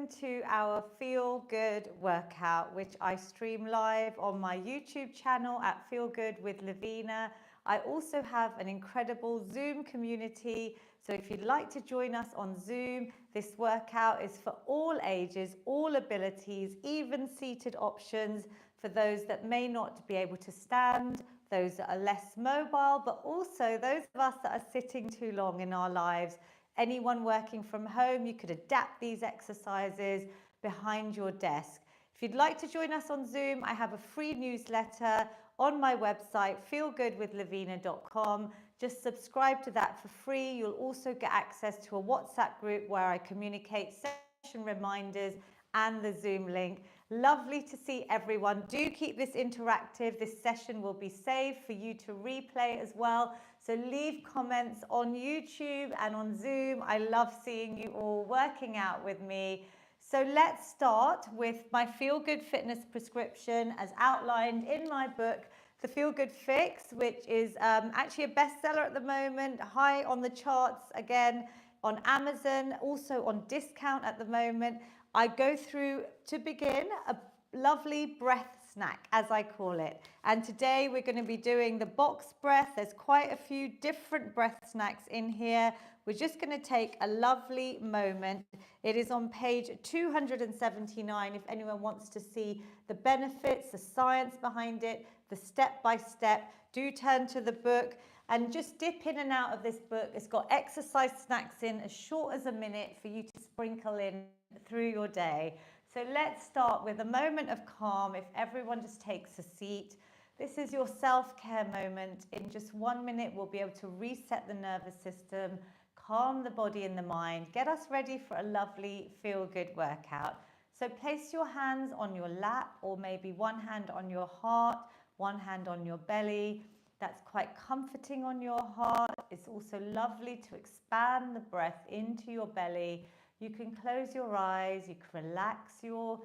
welcome to our Feel Good workout, which I stream live on my YouTube channel at Feel Good with Lavina. I also have an incredible Zoom community, so if you'd like to join us on Zoom, this workout is for all ages, all abilities, even seated options for those that may not be able to stand, those that are less mobile, but also those of us that are sitting too long in our lives. Anyone working from home, you could adapt these exercises behind your desk. If you'd like to join us on Zoom, I have a free newsletter on my website, feelgoodwithlavina.com. Just subscribe to that for free. You'll also get access to a WhatsApp group where I communicate session reminders and the Zoom link. Lovely to see everyone. Do keep this interactive. This session will be saved for you to replay as well. So leave comments on YouTube and on Zoom. I love seeing you all working out with me. So let's start with my Feel Good Fitness prescription as outlined in my book, The Feel Good Fix, which is actually a bestseller at the moment, high on the charts again on Amazon, also on discount at the moment. I go through, to begin, a lovely breath snack, as I call it. And today we're going to be doing the box breath. There's quite a few different breath snacks in here. We're just going to take a lovely moment. It is on page 279 if anyone wants to see the benefits, the science behind it, the step-by-step. Do turn to the book and just dip in and out of this book. It's got exercise snacks in as short as a minute for you to sprinkle in through your day. So let's start with a moment of calm. If everyone just takes a seat, this is your self-care moment. In just 1 minute, we'll be able to reset the nervous system, calm the body and the mind, get us ready for a lovely feel-good workout. So place your hands on your lap, or maybe one hand on your heart, one hand on your belly. That's quite comforting on your heart. It's also lovely to expand the breath into your belly. You can close your eyes, you can relax your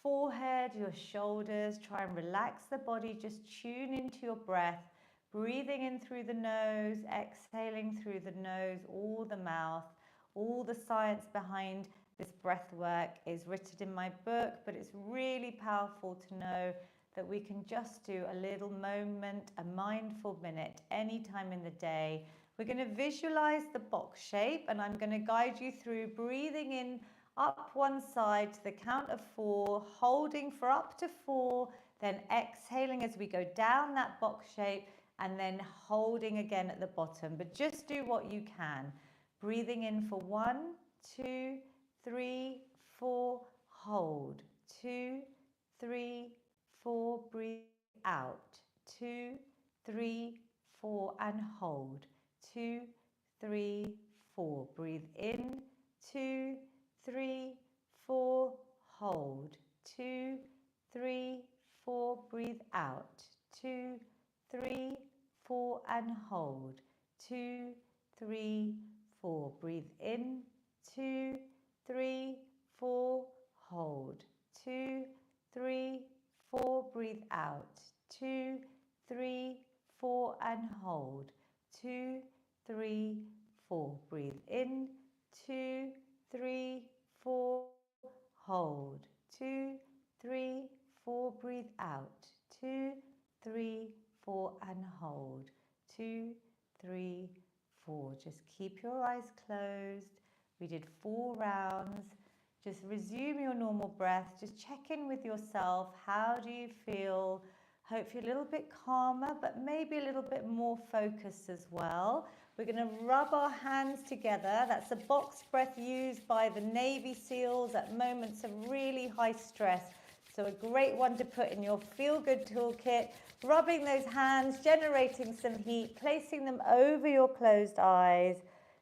forehead, your shoulders, try and relax the body, just tune into your breath, breathing in through the nose, exhaling through the nose or the mouth. All the science behind this breath work is written in my book, but it's really powerful to know that we can just do a little moment, a mindful minute, anytime in the day. We're going to visualize the box shape, and I'm going to guide you through breathing in up one side to the count of 4, holding for up to 4, then exhaling as we go down that box shape, and then holding again at the bottom. But just do what you can. Breathing in for 1, 2, 3, 4, hold. 2, 3, 4, breathe out. 2, 3, 4, and hold. 2, 3, 4. Breathe in. 2, 3, 4. Hold. 2, 3, 4. Breathe out. 2, 3, 4, and hold. 2, 3, 4. Breathe in. 2, 3, 4. Hold. 2, 3, 4. Breathe out. 2, 3, 4, and hold. 2, 3, 4. Breathe in. 2, 3, 4. Hold. 2, 3, 4. Breathe out. 2, 3, 4, and hold. 2, 3, 4. Just keep your eyes closed. We did 4 rounds. Just resume your normal breath. Just check in with yourself. How do you feel? Hopefully a little bit calmer, but maybe a little bit more focused as well. We're going to rub our hands together. That's a box breath used by the Navy SEALs at moments of really high stress. So a great one to put in your feel-good toolkit. Rubbing those hands, generating some heat, placing them over your closed eyes.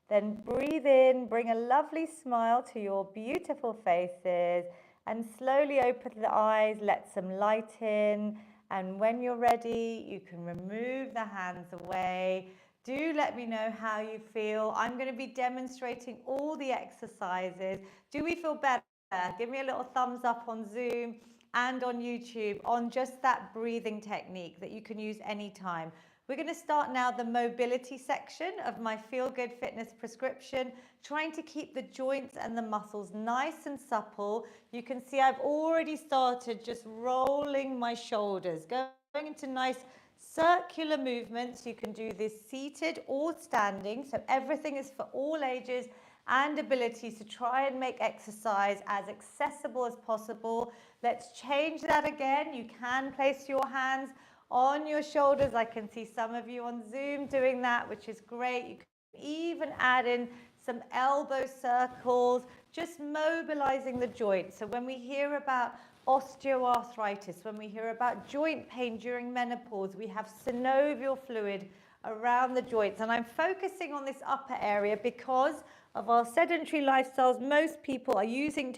Then breathe in, bring a lovely smile to your beautiful faces, and slowly open the eyes, let some light in. And when you're ready, you can remove the hands away. Do let me know how you feel. I'm going to be demonstrating all the exercises. Do we feel better? Give me a little thumbs up on Zoom and on YouTube on just that breathing technique that you can use anytime. We're going to start now the mobility section of my Feel Good Fitness prescription, trying to keep the joints and the muscles nice and supple. You can see I've already started just rolling my shoulders, going into nice circular movements. You can do this seated or standing, so everything is for all ages and abilities to try and make exercise as accessible as possible. Let's change that again. You can place your hands on your shoulders. I can see some of you on Zoom doing that, which is great. You can even add in some elbow circles, just mobilizing the joints. So when we hear about osteoarthritis, when we hear about joint pain during menopause, we have synovial fluid around the joints. And I'm focusing on this upper area because of our sedentary lifestyles. Most people are using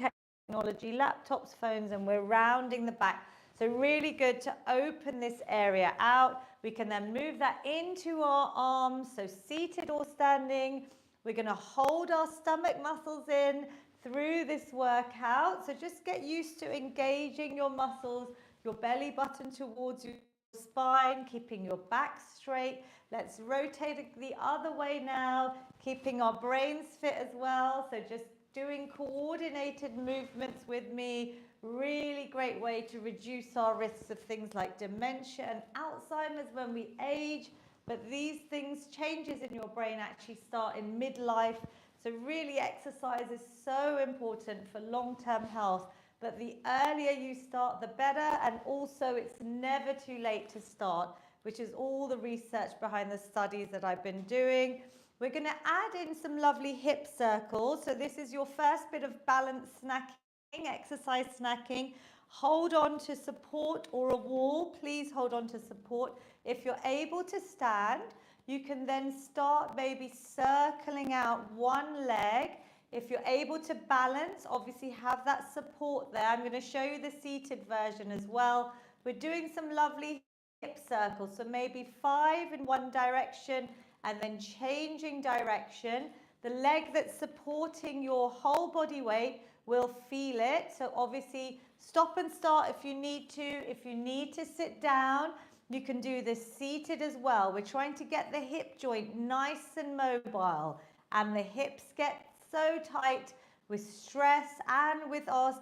technology, laptops, phones, and we're rounding the back. So really good to open this area out. We can then move that into our arms, so seated or standing. We're going to hold our stomach muscles in through this workout. So just get used to engaging your muscles, your belly button towards your spine, keeping your back straight. Let's rotate it the other way now, keeping our brains fit as well. So just doing coordinated movements with me. Really great way to reduce our risks of things like dementia and Alzheimer's when we age. But these things, changes in your brain actually start in midlife. So really exercise is so important for long-term health. But the earlier you start, the better. And also it's never too late to start, which is all the research behind the studies that I've been doing. We're going to add in some lovely hip circles. So this is your first bit of balance snacking, exercise snacking. Hold on to support or a wall. Please hold on to support. If you're able to stand, you can then start maybe circling out one leg. If you're able to balance, obviously have that support there. I'm going to show you the seated version as well. We're doing some lovely hip circles, so maybe 5 in one direction and then changing direction. The leg that's supporting your whole body weight will feel it. So obviously stop and start if you need to. If you need to sit down, you can do this seated as well. We're trying to get the hip joint nice and mobile, and the hips get so tight with stress and with us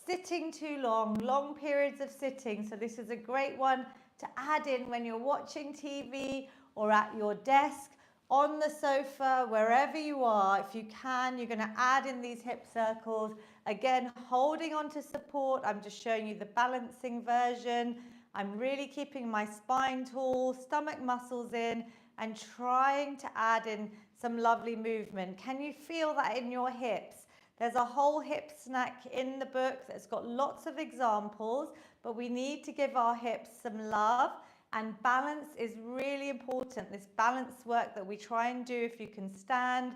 sitting too long, long periods of sitting. So this is a great one to add in when you're watching TV or at your desk, on the sofa, wherever you are. If you can, you're going to add in these hip circles. Again, holding on to support. I'm just showing you the balancing version. I'm really keeping my spine tall, stomach muscles in, and trying to add in some lovely movement. Can you feel that in your hips? There's a whole hip snack in the book that's got lots of examples, but we need to give our hips some love, and balance is really important. This balance work that we try and do if you can stand,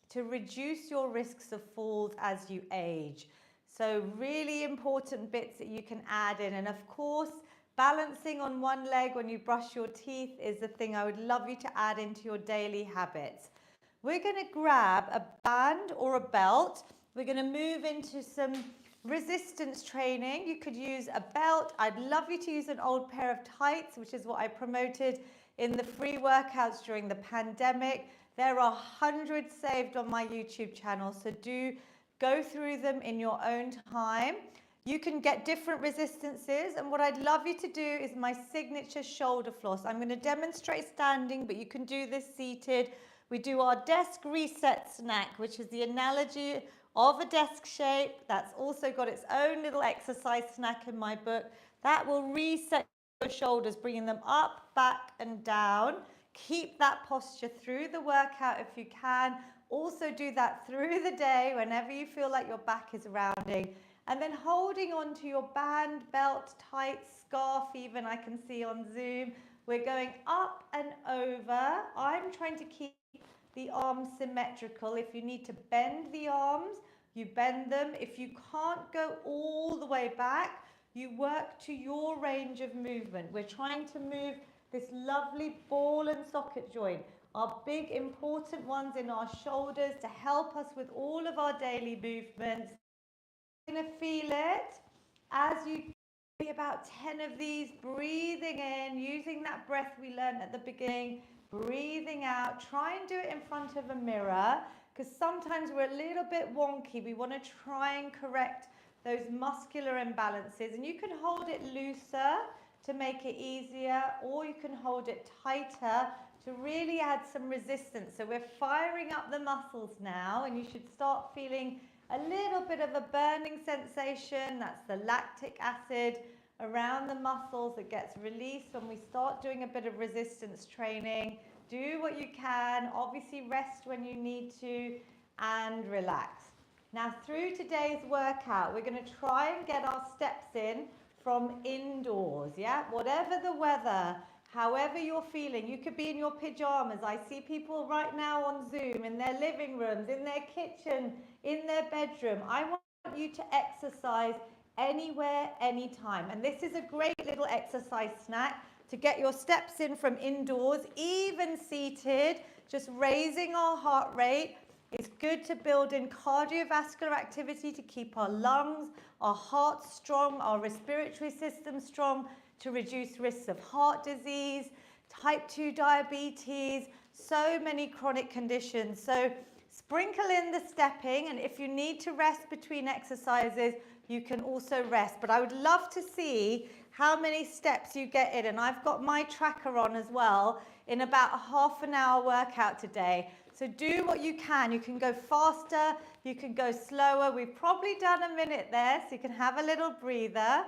to reduce your risks of falls as you age. So really important bits that you can add in. And of course, balancing on one leg when you brush your teeth is the thing I would love you to add into your daily habits. We're going to grab a band or a belt. We're going to move into some resistance training. You could use a belt. I'd love you to use an old pair of tights, which is what I promoted in the free workouts during the pandemic. There are hundreds saved on my YouTube channel, so do go through them in your own time. You can get different resistances, and what I'd love you to do is my signature shoulder floss. I'm going to demonstrate standing, but you can do this seated. We do our desk reset snack, which is the analogy of a desk shape. That's also got its own little exercise snack in my book. That will reset your shoulders, bringing them up, back, and down. Keep that posture through the workout if you can. Also do that through the day whenever you feel like your back is rounding. And then holding on to your band, belt, tights, scarf even, I can see on Zoom. We're going up and over. I'm trying to keep the arms symmetrical. If you need to bend the arms, you bend them. If you can't go all the way back, you work to your range of movement. We're trying to move this lovely ball and socket joint, our big important ones in our shoulders, to help us with all of our daily movements. You're going to feel it as you About 10 of these, breathing in, using that breath we learned at the beginning, breathing out. Try and do it in front of a mirror, because sometimes we're a little bit wonky. We want to try and correct those muscular imbalances, and you can hold it looser to make it easier, or you can hold it tighter to really add some resistance. So we're firing up the muscles now, and you should start feeling a little bit of a burning sensation. That's the lactic acid around the muscles that gets released when we start doing a bit of resistance training. Do what you can, obviously rest when you need to, and relax. Now through today's workout, we're going to try and get our steps in from indoors, yeah? Whatever the weather, however you're feeling. You could be in your pajamas. I see people right now on Zoom in their living rooms, in their kitchen, in their bedroom. I want you to exercise anywhere, anytime. And this is a great little exercise snack to get your steps in from indoors, even seated, just raising our heart rate. It's good to build in cardiovascular activity to keep our lungs, our heart strong, our respiratory system strong, to reduce risks of heart disease, type 2 diabetes, so many chronic conditions. So sprinkle in the stepping, and if you need to rest between exercises, you can also rest. But I would love to see how many steps you get in, and I've got my tracker on as well in about a half an hour workout today. So do what you can. You can go faster, you can go slower. We've probably done a minute there, so you can have a little breather.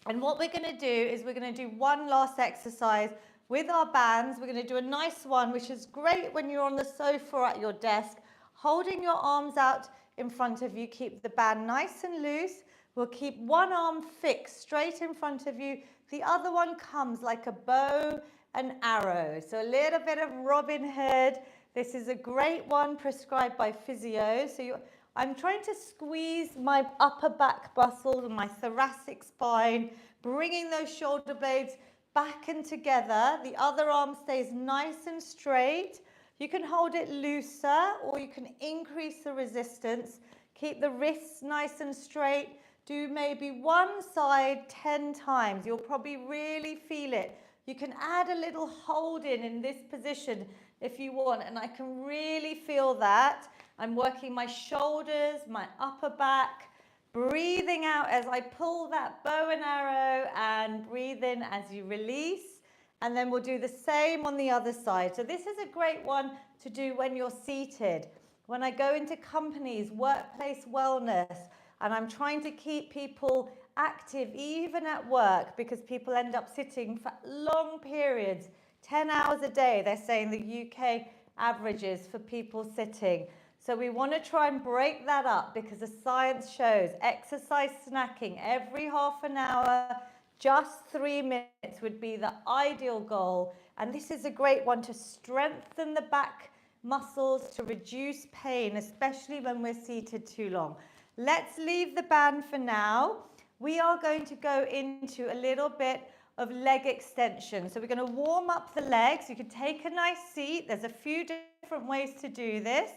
And what we're going to do is we're going to do one last exercise with our bands. We're going to do a nice one, which is great when you're on the sofa or at your desk, holding your arms out in front of you. Keep the band nice and loose. We'll keep one arm fixed straight in front of you. The other one comes like a bow and arrow. So a little bit of Robin Hood. This is a great one prescribed by Physio. So I'm trying to squeeze my upper back muscles and my thoracic spine, bringing those shoulder blades back and together. The other arm stays nice and straight. You can hold it looser, or you can increase the resistance. Keep the wrists nice and straight. Do maybe one side 10 times. You'll probably really feel it. You can add a little hold in this position if you want, and I can really feel that. I'm working my shoulders, my upper back, breathing out as I pull that bow and arrow, and breathe in as you release. And then we'll do the same on the other side. So this is a great one to do when you're seated. When I go into companies, workplace wellness, and I'm trying to keep people active even at work, because people end up sitting for long periods, 10 hours a day, they're saying the UK averages for people sitting. So we want to try and break that up, because the science shows exercise snacking every half an hour, just 3 minutes would be the ideal goal. And this is a great one to strengthen the back muscles, to reduce pain, especially when we're seated too long. Let's leave the band for now. We are going to go into a little bit of leg extension. So we're going to warm up the legs. You can take a nice seat. There's a few different ways to do this.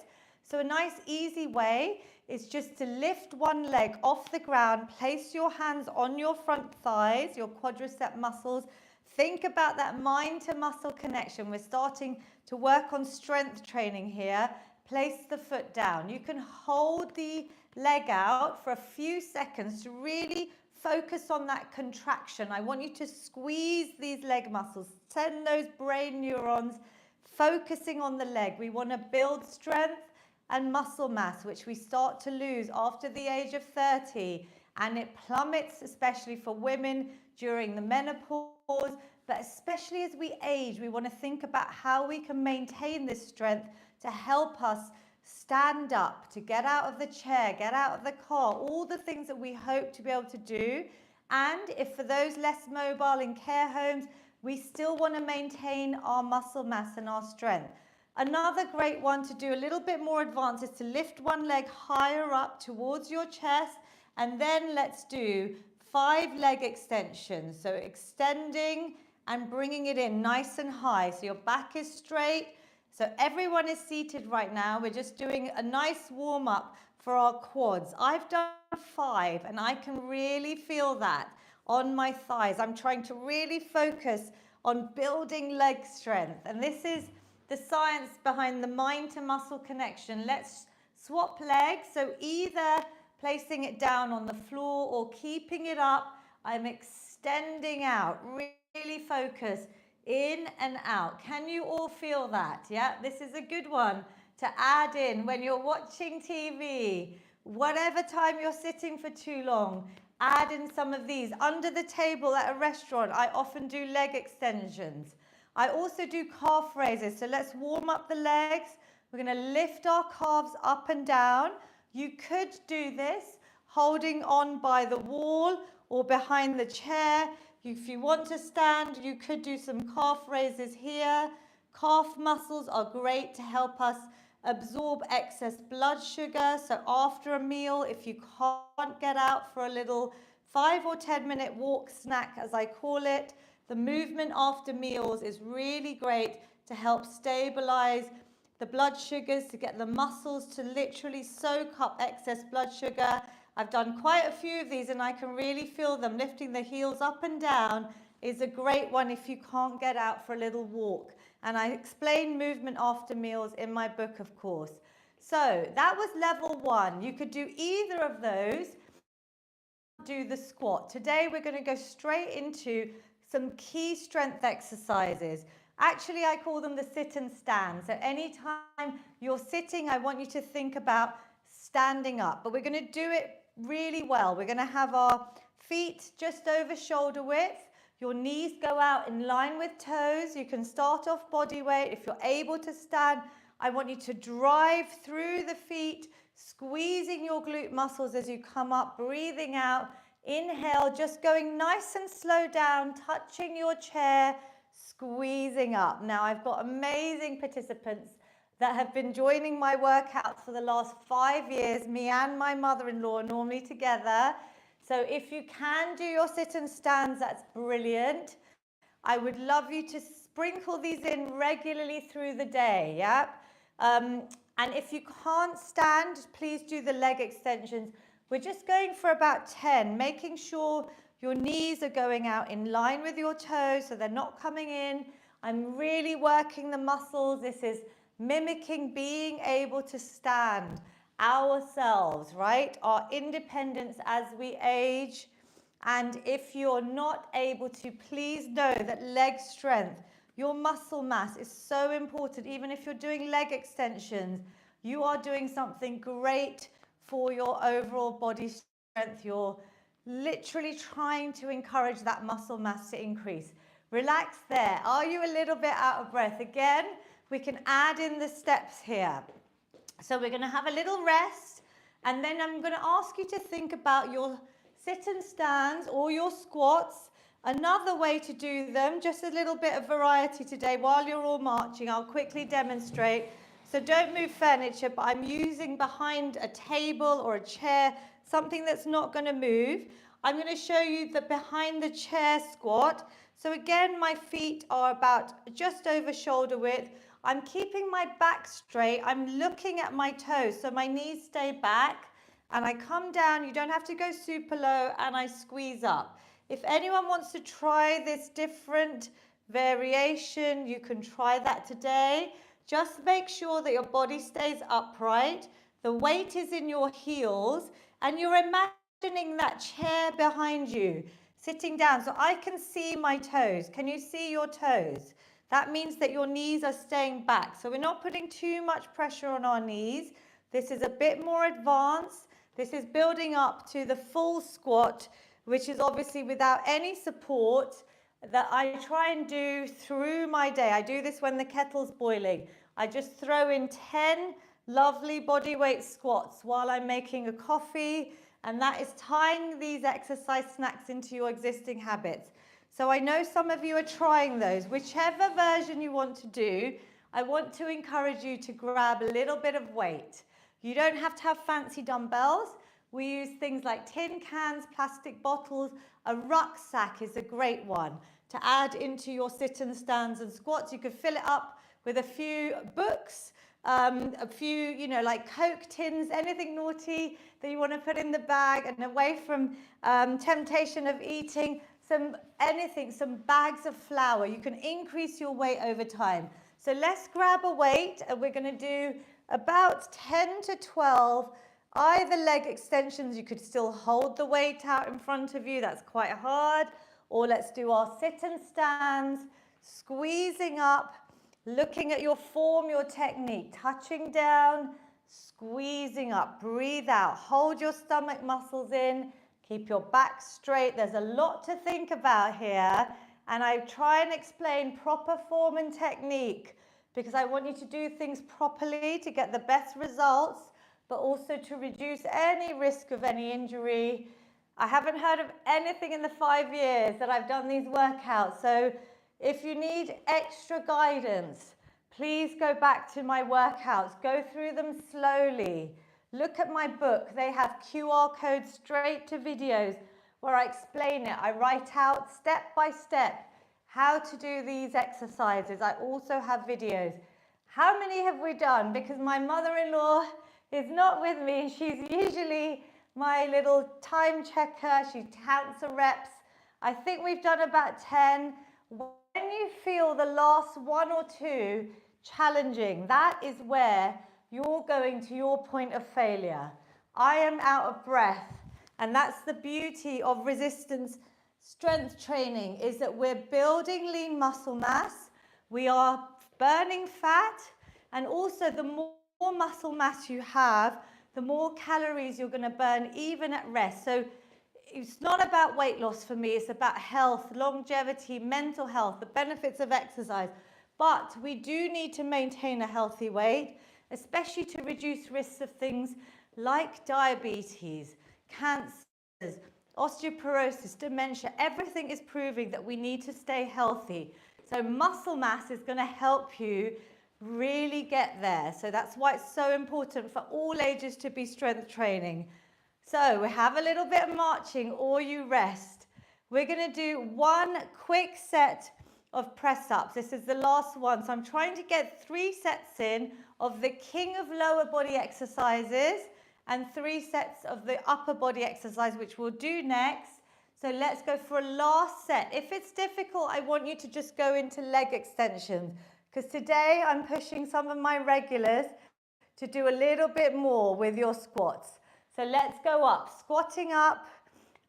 So a nice easy way is just to lift one leg off the ground, place your hands on your front thighs, your quadricep muscles. Think about that mind to muscle connection. We're starting to work on strength training here. Place the foot down. You can hold the leg out for a few seconds to really focus on that contraction. I want you to squeeze these leg muscles, send those brain neurons focusing on the leg. We want to build strength and muscle mass, which we start to lose after the age of 30, and it plummets, especially for women during the menopause. But especially as we age, we want to think about how we can maintain this strength to help us stand up, to get out of the chair, get out of the car, all the things that we hope to be able to do. And if for those less mobile in care homes, we still want to maintain our muscle mass and our strength. Another great one to do a little bit more advanced is to lift one leg higher up towards your chest, and then let's do 5 leg extensions. So extending and bringing it in nice and high. So your back is straight. So everyone is seated right now. We're just doing a nice warm up for our quads. I've done 5 and I can really feel that. on my thighs. I'm trying to really focus on building leg strength. And this is the science behind the mind to muscle connection. Let's swap legs. So either placing it down on the floor or keeping it up, I'm extending out, really focus in and out. Can you all feel that? Yeah, this is a good one to add in when you're watching TV, whatever time you're sitting for too long. Add in some of these. Under the table at a restaurant, I often do leg extensions. I also do calf raises. So let's warm up the legs. We're going to lift our calves up and down. You could do this holding on by the wall or behind the chair. If you want to stand, you could do some calf raises here. Calf muscles are great to help us absorb excess blood sugar. So after a meal, if you can't get out for a little 5 or 10 minute walk snack, as I call it, the movement after meals is really great to help stabilize the blood sugars, to get the muscles to literally soak up excess blood sugar. I've done quite a few of these and I can really feel them. Lifting the heels up and down is a great one if you can't get out for a little walk. And I explain movement after meals in my book, of course. So that was level 1. You could do either of those. Do the squat. Today we're going to go straight into some key strength exercises. Actually, I call them the sit and stand. So anytime you're sitting, I want you to think about standing up, but we're going to do it really well. We're going to have our feet just over shoulder width. Your knees go out in line with toes. You can start off body weight. If you're able to stand, I want you to drive through the feet, squeezing your glute muscles as you come up, breathing out. Inhale, just going nice and slow down, touching your chair, squeezing up. Now, I've got amazing participants that have been joining my workouts for the last 5 years. Me and my mother-in-law normally together. So if you can do your sit and stands, that's brilliant. I would love you to sprinkle these in regularly through the day, yeah? And if you can't stand, please do the leg extensions. We're just going for about 10, making sure your knees are going out in line with your toes so they're not coming in. I'm really working the muscles. This is mimicking being able to stand ourselves, right? Our independence as we age. And if you're not able to, please know that leg strength, your muscle mass is so important. Even if you're doing leg extensions, you are doing something great for your overall body strength. You're literally trying to encourage that muscle mass to increase. Relax there. Are you a little bit out of breath? Again, we can add in the steps here. So we're going to have a little rest, and then I'm going to ask you to think about your sit and stands or your squats. Another way to do them, just a little bit of variety today while you're all marching. I'll quickly demonstrate. So don't move furniture, but I'm using behind a table or a chair, something that's not going to move. I'm going to show you the behind the chair squat. So again, my feet are about just over shoulder width. I'm keeping my back straight. I'm looking at my toes, so my knees stay back. And I come down, you don't have to go super low, and I squeeze up. If anyone wants to try this different variation, you can try that today. Just make sure that your body stays upright. The weight is in your heels, and you're imagining that chair behind you, sitting down. So I can see my toes. Can you see your toes? That means that your knees are staying back. So we're not putting too much pressure on our knees. This is a bit more advanced. This is building up to the full squat, which is obviously without any support, that I try and do through my day. I do this when the kettle's boiling. I just throw in 10 lovely body weight squats while I'm making a coffee, and that is tying these exercise snacks into your existing habits. So I know some of you are trying those. Whichever version you want to do, I want to encourage you to grab a little bit of weight. You don't have to have fancy dumbbells. We use things like tin cans, plastic bottles. A rucksack is a great one to add into your sit and stands and squats. You could fill it up with a few books, a few, you know, like Coke tins, anything naughty that you want to put in the bag, and away from temptation of eating some bags of flour. You can increase your weight over time. So let's grab a weight, and we're going to do about 10 to 12 either leg extensions. You could still hold the weight out in front of you. That's quite hard. Or let's do our sit and stands, squeezing up, looking at your form, your technique, touching down, squeezing up, breathe out, hold your stomach muscles in, keep your back straight. There's a lot to think about here, and I try and explain proper form and technique because I want you to do things properly to get the best results, but also to reduce any risk of any injury. I haven't heard of anything in the 5 years that I've done these workouts, so if you need extra guidance, please go back to my workouts, go through them slowly. Look at my book. They have QR codes straight to videos where I explain it. I write out step by step how to do these exercises. I also have videos. How many have we done? Because my mother-in-law is not with me. She's usually my little time checker. She counts the reps. I think we've done about 10. When you feel the last one or two challenging, that is where you're going to your point of failure. I am out of breath, and that's the beauty of resistance strength training, is that we're building lean muscle mass, we are burning fat, and also the more muscle mass you have, the more calories you're going to burn even at rest. So it's not about weight loss for me, it's about health, longevity, mental health, the benefits of exercise. But we do need to maintain a healthy weight, especially to reduce risks of things like diabetes, cancers, osteoporosis, dementia. Everything is proving that we need to stay healthy. So muscle mass is going to help you really get there. So that's why it's so important for all ages to be strength training. So we have a little bit of marching, or you rest. We're going to do one quick set of press-ups. This is the last one. So I'm trying to get 3 sets in of the king of lower body exercises and 3 sets of the upper body exercise, which we'll do next. So let's go for a last set. If it's difficult, I want you to just go into leg extensions, because today I'm pushing some of my regulars to do a little bit more with your squats. So let's go up, squatting up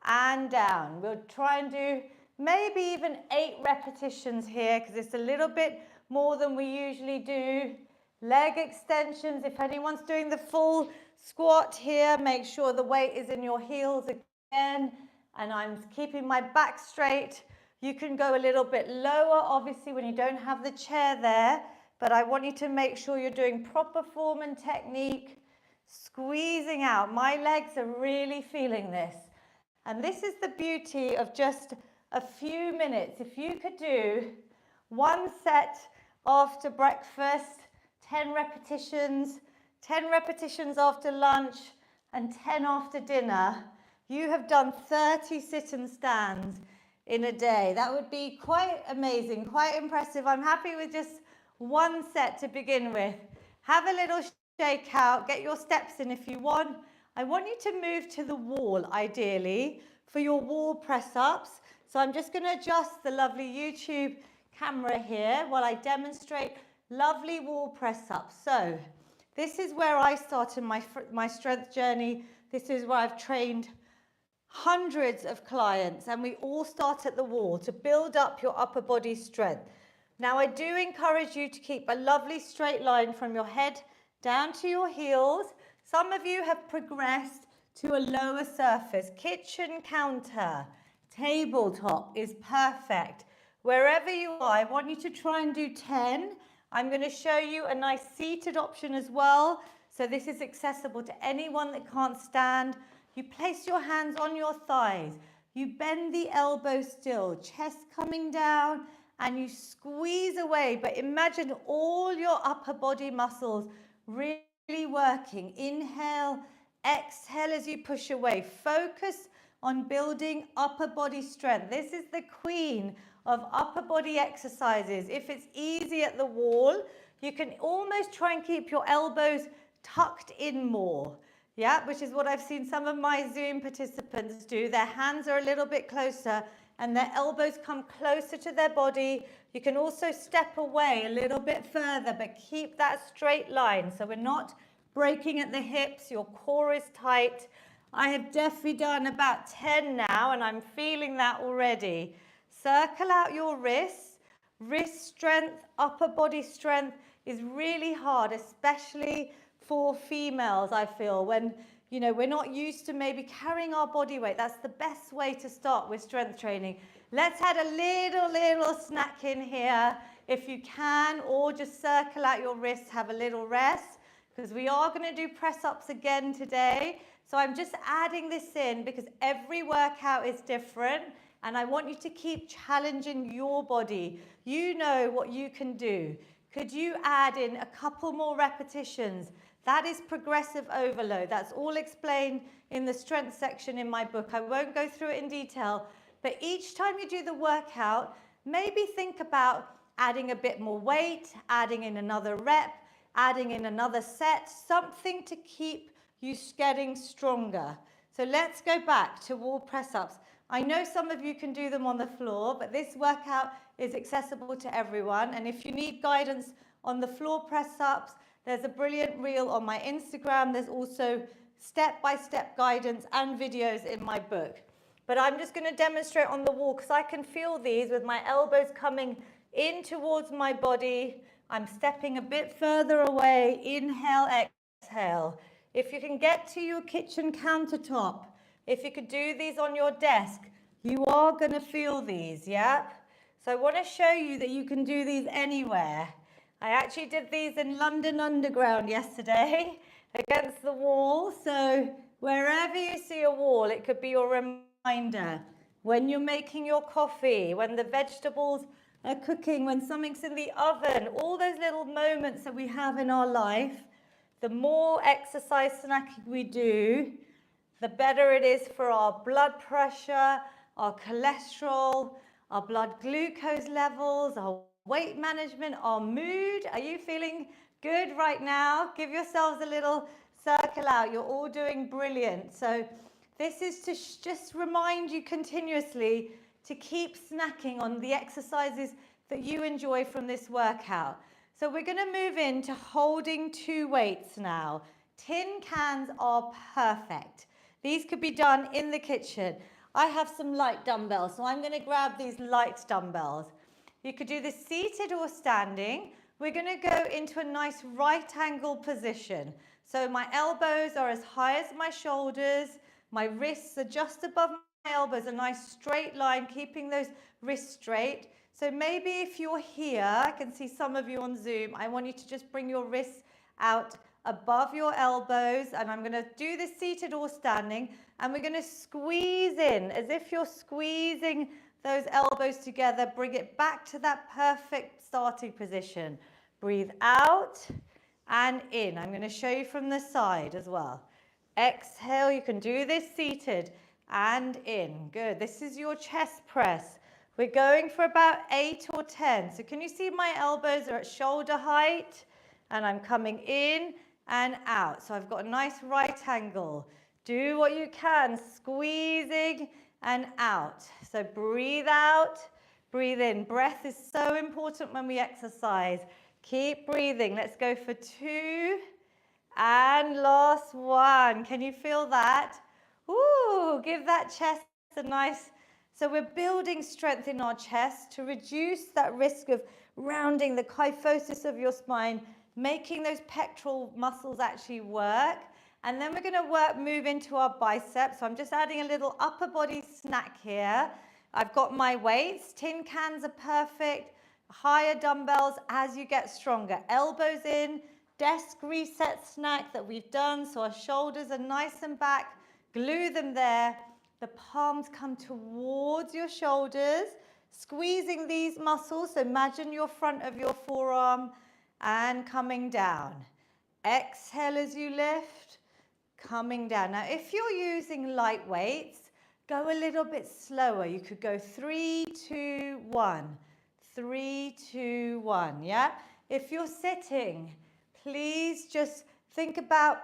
and down. We'll try and do maybe even 8 repetitions here, because it's a little bit more than we usually do. Leg extensions, if anyone's doing the full squat here, make sure the weight is in your heels again, and I'm keeping my back straight. You can go a little bit lower, obviously, when you don't have the chair there, but I want you to make sure you're doing proper form and technique, squeezing out. My legs are really feeling this. And this is the beauty of just a few minutes. If you could do 1 set after breakfast, 10 repetitions after lunch, and 10 after dinner, you have done 30 sit and stands in a day. That would be quite amazing, quite impressive. I'm happy with just 1 set to begin with. Have a little shake out, get your steps in if you want. I want you to move to the wall, ideally, for your wall press-ups. So I'm just going to adjust the lovely YouTube camera here while I demonstrate lovely wall press-ups. So this is where I started my strength journey. This is where I've trained hundreds of clients, and we all start at the wall to build up your upper body strength. Now, I do encourage you to keep a lovely straight line from your head down to your heels. Some of you have progressed to a lower surface. Kitchen counter, tabletop is perfect. Wherever you are, I want you to try and do 10. I'm going to show you a nice seated option as well. So this is accessible to anyone that can't stand. You place your hands on your thighs. You bend the elbows still, chest coming down, and you squeeze away. But imagine all your upper body muscles really working. Inhale, exhale as you push away. Focus on building upper body strength. This is the queen of upper body exercises. If it's easy at the wall, you can almost try and keep your elbows tucked in more. Yeah, which is what I've seen some of my Zoom participants do. Their hands are a little bit closer and their elbows come closer to their body. You can also step away a little bit further, but keep that straight line. So we're not breaking at the hips, your core is tight. I have definitely done about 10 now and I'm feeling that already. Circle out your wrists. Wrist strength, upper body strength is really hard, especially for females, I feel, when, you know, we're not used to maybe carrying our body weight. That's the best way to start with strength training. Let's add a little snack in here if you can, or just circle out your wrists, have a little rest, because we are going to do press-ups again today. So I'm just adding this in because every workout is different and I want you to keep challenging your body. You know what you can do. Could you add in a couple more repetitions? That is progressive overload. That's all explained in the strength section in my book. I won't go through it in detail, but each time you do the workout, maybe think about adding a bit more weight, adding in another rep, adding in another set, something to keep you getting stronger. So let's go back to wall press-ups. I know some of you can do them on the floor, but this workout is accessible to everyone. And if you need guidance on the floor press-ups, there's a brilliant reel on my Instagram. There's also step-by-step guidance and videos in my book. But I'm just going to demonstrate on the wall because I can feel these with my elbows coming in towards my body. I'm stepping a bit further away. Inhale, exhale. If you can get to your kitchen countertop, if you could do these on your desk, you are going to feel these, yeah? So I want to show you that you can do these anywhere. I actually did these in London Underground yesterday against the wall. So wherever you see a wall, it could be your reminder. When you're making your coffee, when the vegetables are cooking, when something's in the oven, all those little moments that we have in our life, the more exercise snacking we do, the better it is for our blood pressure, our cholesterol, our blood glucose levels, our weight management, our mood. Are you feeling good right now? Give yourselves a little circle out. You're all doing brilliant. So this is to just remind you continuously to keep snacking on the exercises that you enjoy from this workout. So we're going to move into holding two weights now. Tin cans are perfect. These could be done in the kitchen. I have some light dumbbells, so I'm going to grab these light dumbbells. You could do this seated or standing. We're going to go into a nice right angle position. So my elbows are as high as my shoulders. My wrists are just above my elbows, a nice straight line, keeping those wrists straight. So maybe if you're here, I can see some of you on Zoom, I want you to just bring your wrists out above your elbows, and I'm going to do this seated or standing, and we're going to squeeze in as if you're squeezing those elbows together. Bring it back to that perfect starting position. Breathe out and in. I'm going to show you from the side as well. Exhale, you can do this seated and in. Good. This is your chest press. We're going for about 8 or 10. So can you see my elbows are at shoulder height? And I'm coming in and out. So I've got a nice right angle. Do what you can, squeezing and out. So breathe out, breathe in. Breath is so important when we exercise. Keep breathing. Let's go for 2 and last 1. Can you feel that? Ooh, give that chest a nice... So we're building strength in our chest to reduce that risk of rounding the kyphosis of your spine, making those pectoral muscles actually work. And then we're going to move into our biceps. So I'm just adding a little upper body snack here. I've got my weights. Tin cans are perfect. Higher dumbbells as you get stronger. Elbows in. Desk reset snack that we've done. So our shoulders are nice and back. Glue them there. The palms come towards your shoulders, squeezing these muscles. So imagine your front of your forearm and coming down. Exhale as you lift, coming down. Now, if you're using light weights, go a little bit slower. You could go 3, 2, 1. 3, 2, 1, yeah? If you're sitting, please just think about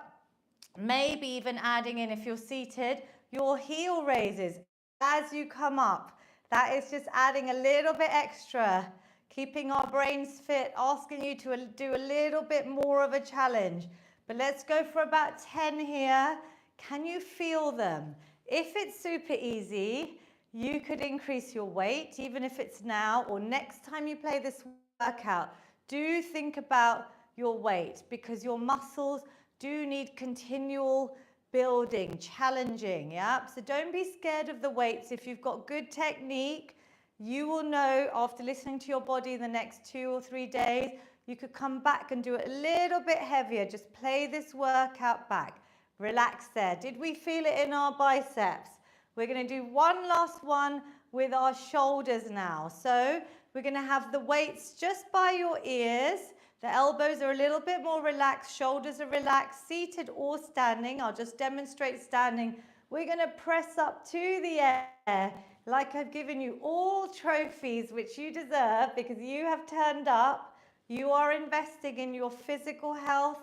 maybe even adding in, if you're seated, your heel raises as you come up. That is just adding a little bit extra, keeping our brains fit, asking you to do a little bit more of a challenge. But let's go for about 10 here. Can you feel them? If it's super easy, you could increase your weight, even if it's now or next time you play this workout. Do think about your weight, because your muscles do need continual building, challenging, yeah? So don't be scared of the weights. If you've got good technique, you will know after listening to your body in the next 2 or 3 days, you could come back and do it a little bit heavier. Just play this workout back. Relax there. Did we feel it in our biceps? We're going to do one last one with our shoulders now. So we're going to have the weights just by your ears. The elbows are a little bit more relaxed, shoulders are relaxed, seated or standing. I'll just demonstrate standing. We're going to press up to the air like I've given you all trophies which you deserve, because you have turned up. You are investing in your physical health,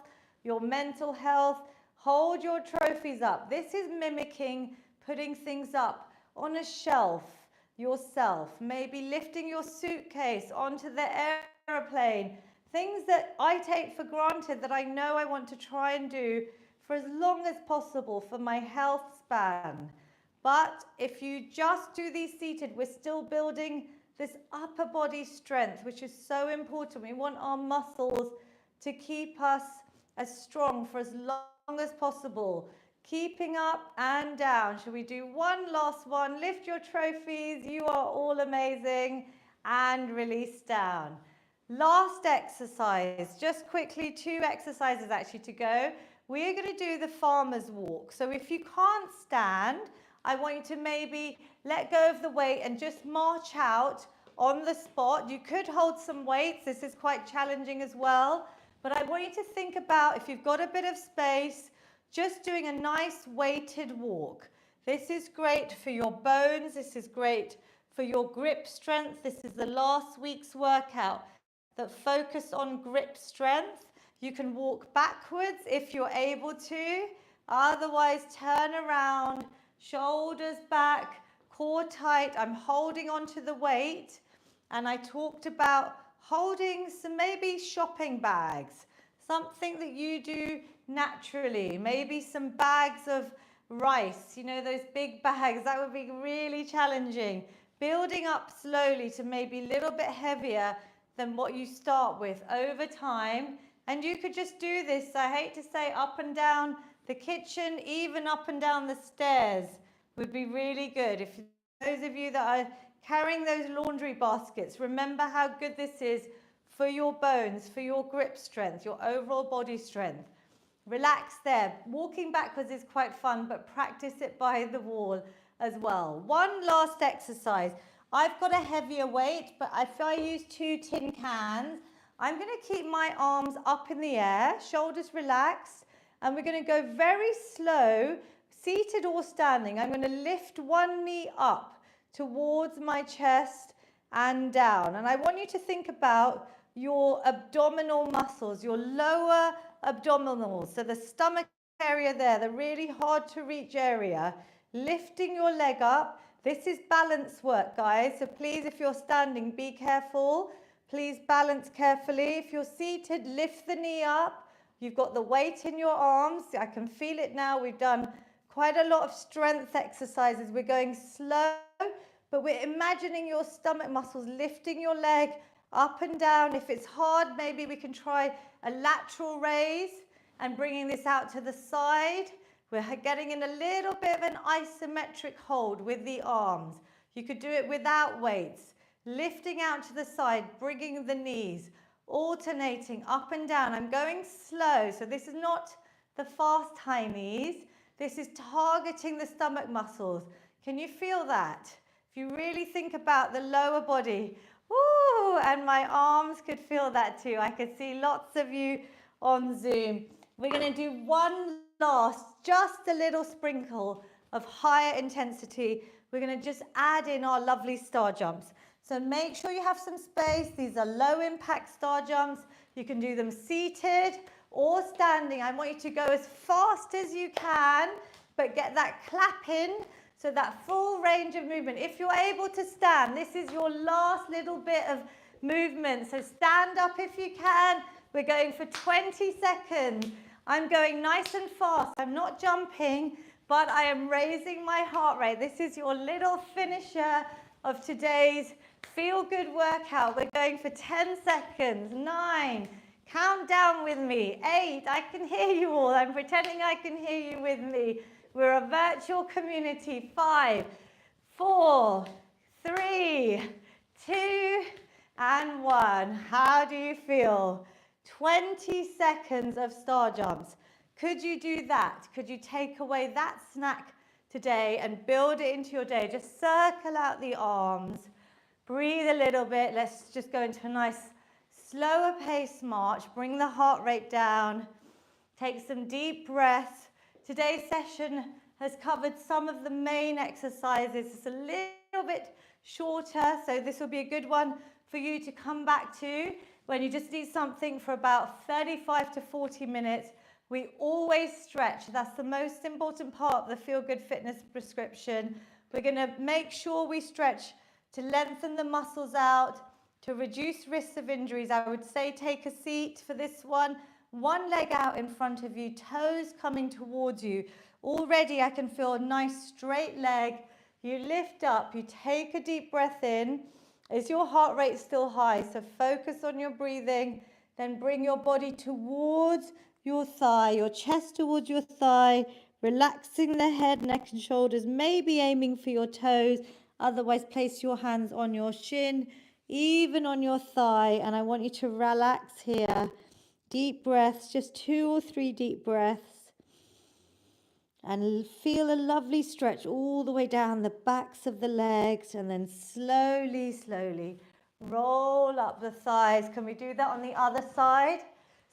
your mental health. Hold your trophies up. This is mimicking putting things up on a shelf yourself, maybe lifting your suitcase onto the airplane. Things that I take for granted that I know I want to try and do for as long as possible for my health span. But if you just do these seated, we're still building this upper body strength, which is so important. We want our muscles to keep us as strong for as long as possible. Keeping up and down. Shall we do one last one? Lift your trophies. You are all amazing. And release down. Last exercise, just quickly, 2 exercises actually to go. We're going to do the farmer's walk. So if you can't stand, I want you to maybe let go of the weight and just march out on the spot. You could hold some weights. This is quite challenging as well. But I want you to think about, if you've got a bit of space, just doing a nice weighted walk. This is great for your bones. This is great for your grip strength. This is the last week's workout that focused on grip strength. You can walk backwards if you're able to. Otherwise, turn around, shoulders back, core tight. I'm holding onto the weight. And I talked about holding some maybe shopping bags, something that you do naturally, maybe some bags of rice, you know, those big bags. That would be really challenging. Building up slowly to maybe a little bit heavier than what you start with over time. And you could just do this, I hate to say, up and down the kitchen, even up and down the stairs would be really good. If those of you that are carrying those laundry baskets, remember how good this is for your bones, for your grip strength, your overall body strength. Relax there. Walking backwards is quite fun, but practice it by the wall as well. One last exercise. I've got a heavier weight, but if I use 2 tin cans, I'm going to keep my arms up in the air, shoulders relaxed, and we're going to go very slow, seated or standing. I'm going to lift one knee up towards my chest and down. And I want you to think about your abdominal muscles, your lower abdominals, so the stomach area there, the really hard to reach area. Lifting your leg up. This is balance work, guys, so please, if you're standing, be careful. Please balance carefully. If you're seated, lift the knee up. You've got the weight in your arms. I can feel it now. We've done quite a lot of strength exercises. We're going slow, but we're imagining your stomach muscles lifting your leg up and down. If it's hard, maybe we can try a lateral raise and bringing this out to the side. We're getting in a little bit of an isometric hold with the arms. You could do it without weights. Lifting out to the side, bringing the knees, alternating up and down. I'm going slow, so this is not the fast high knees. This is targeting the stomach muscles. Can you feel that? If you really think about the lower body, woo, and my arms could feel that too. I could see lots of you on Zoom. We're going to do one last, just a little sprinkle of higher intensity. We're going to just add in our lovely star jumps. So make sure you have some space. These are low impact star jumps. You can do them seated or standing. I want you to go as fast as you can, but get that clap in, so that full range of movement. If you're able to stand, this is your last little bit of movement. So stand up if you can. We're going for 20 seconds. I'm going nice and fast. I'm not jumping, but I am raising my heart rate. This is your little finisher of today's Feel Good workout. We're going for 10 seconds. 9. Count down with me. 8. I can hear you all. I'm pretending I can hear you with me. We're a virtual community. 5, 4, 3, 2, and 1. How do you feel? 20 seconds of star jumps. Could you do that? Could you take away that snack today and build it into your day? Just circle out the arms. Breathe a little bit. Let's just go into a nice slower pace march. Bring the heart rate down. Take some deep breaths. Today's session has covered some of the main exercises. It's a little bit shorter, so this will be a good one for you to come back to when you just need something for about 35 to 40 minutes. We always stretch. That's the most important part of the Feel Good Fitness prescription. We're going to make sure we stretch to lengthen the muscles out, to reduce risks of injuries. I would say take a seat for this one. One leg out in front of you, toes coming towards you. Already I can feel a nice straight leg. You lift up, you take a deep breath in. Is your heart rate still high? So focus on your breathing. Then bring your body towards your thigh, your chest towards your thigh, relaxing the head, neck and shoulders, maybe aiming for your toes. Otherwise, place your hands on your shin, even on your thigh. And I want you to relax here. Deep breaths, just 2 or 3 deep breaths. And feel a lovely stretch all the way down the backs of the legs. And then slowly, slowly roll up the thighs. Can we do that on the other side?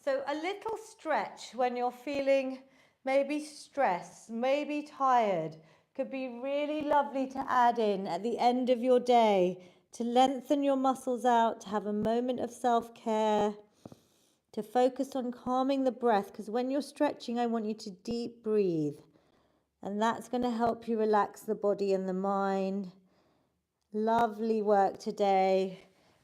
So a little stretch when you're feeling maybe stressed, maybe tired, could be really lovely to add in at the end of your day to lengthen your muscles out, to have a moment of self-care, to focus on calming the breath, because when you're stretching, I want you to deep breathe. And that's going to help you relax the body and the mind. Lovely work today.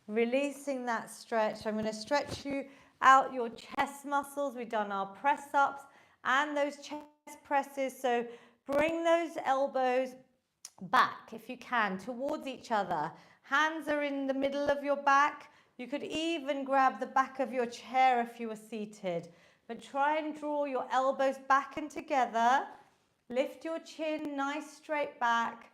Releasing that stretch. I'm going to stretch you out your chest muscles. We've done our press-ups and those chest presses. So bring those elbows back, if you can, towards each other. Hands are in the middle of your back. You could even grab the back of your chair if you were seated. But try and draw your elbows back and together. Lift your chin nice straight back.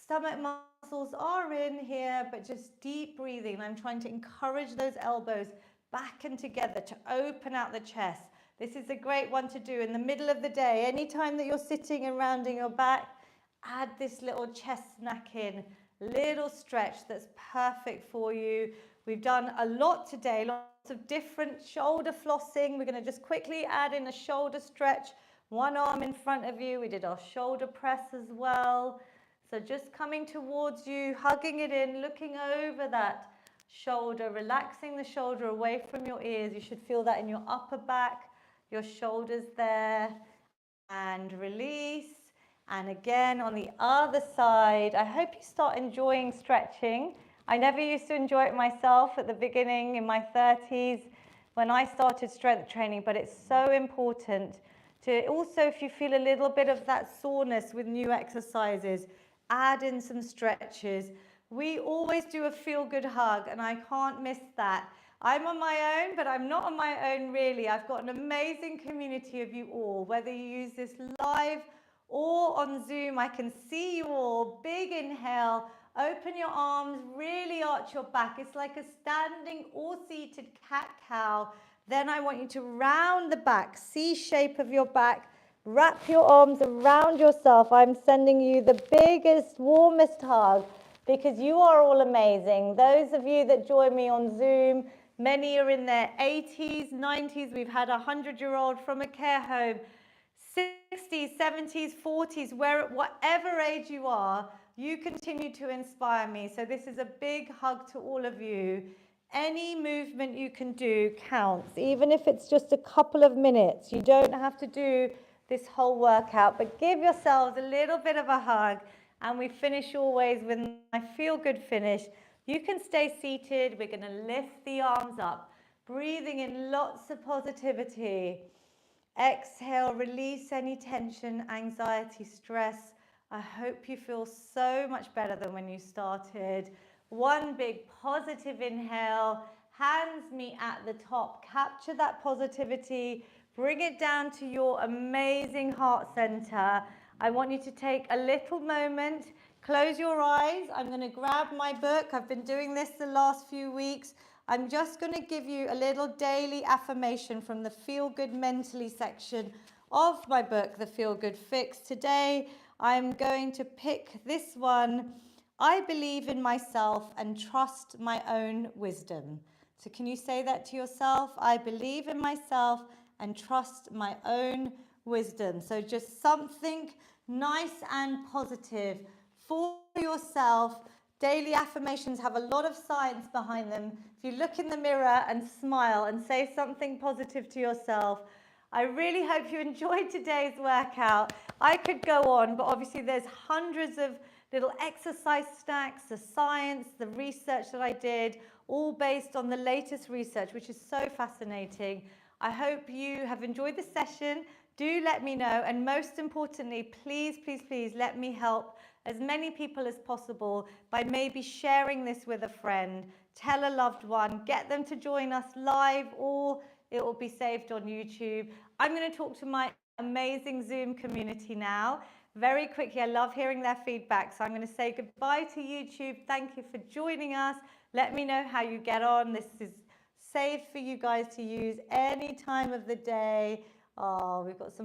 Stomach muscles are in here, but just deep breathing. I'm trying to encourage those elbows back and together to open out the chest. This is a great one to do in the middle of the day. Anytime that you're sitting and rounding your back, add this little chest snack in. Little stretch that's perfect for you. We've done a lot today, lots of different shoulder flossing. We're going to just quickly add in a shoulder stretch. One arm in front of you. We did our shoulder press as well. So just coming towards you, hugging it in, looking over that shoulder, relaxing the shoulder away from your ears. You should feel that in your upper back, your shoulders there. And release. And again on the other side. I hope you start enjoying stretching. I never used to enjoy it myself at the beginning in my 30s when I started strength training, but it's so important to also, if you feel a little bit of that soreness with new exercises, add in some stretches. We always do a feel-good hug, and I can't miss that. I'm on my own, but I'm not on my own really. I've got an amazing community of you all. Whether you use this live or on Zoom, I can see you all. Big inhale, open your arms, really arch your back. It's like a standing or seated cat-cow. Then I want you to round the back, C shape of your back. Wrap your arms around yourself. I'm sending you the biggest, warmest hug because you are all amazing. Those of you that join me on Zoom, many are in their 80s, 90s. We've had a 100-year-old from a care home, 60s, 70s, 40s, whatever age you are, you continue to inspire me. So this is a big hug to all of you. Any movement you can do counts, even if it's just a couple of minutes. You don't have to do this whole workout, but give yourselves a little bit of a hug. And we finish always with my feel good finish. You can stay seated. We're going to lift the arms up, breathing in lots of positivity. Exhale, release any tension, anxiety, stress. I hope you feel so much better than when you started. One big positive inhale, hands meet at the top. Capture that positivity, bring it down to your amazing heart center. I want you to take a little moment, close your eyes. I'm going to grab my book. I've been doing this the last few weeks. I'm just going to give you a little daily affirmation from the Feel Good Mentally section of my book, The Feel Good Fix. Today, I'm going to pick this one. I believe in myself and trust my own wisdom. So can you say that to yourself? I believe in myself and trust my own wisdom. So just something nice and positive for yourself. Daily affirmations have a lot of science behind them. If you look in the mirror and smile and say something positive to yourself, I really hope you enjoyed today's workout. I could go on, but obviously there's hundreds of little exercise stacks, the science, the research that I did, all based on the latest research, which is so fascinating. I hope you have enjoyed the session. Do let me know, and most importantly, please, please, please let me help as many people as possible by maybe sharing this with a friend. Tell a loved one, get them to join us live, or it will be saved on YouTube. I'm going to talk to my amazing Zoom community now. Very quickly, I love hearing their feedback, so I'm going to say goodbye to YouTube. Thank you for joining us. Let me know how you get on. This is saved for you guys to use any time of the day. Oh, we've got some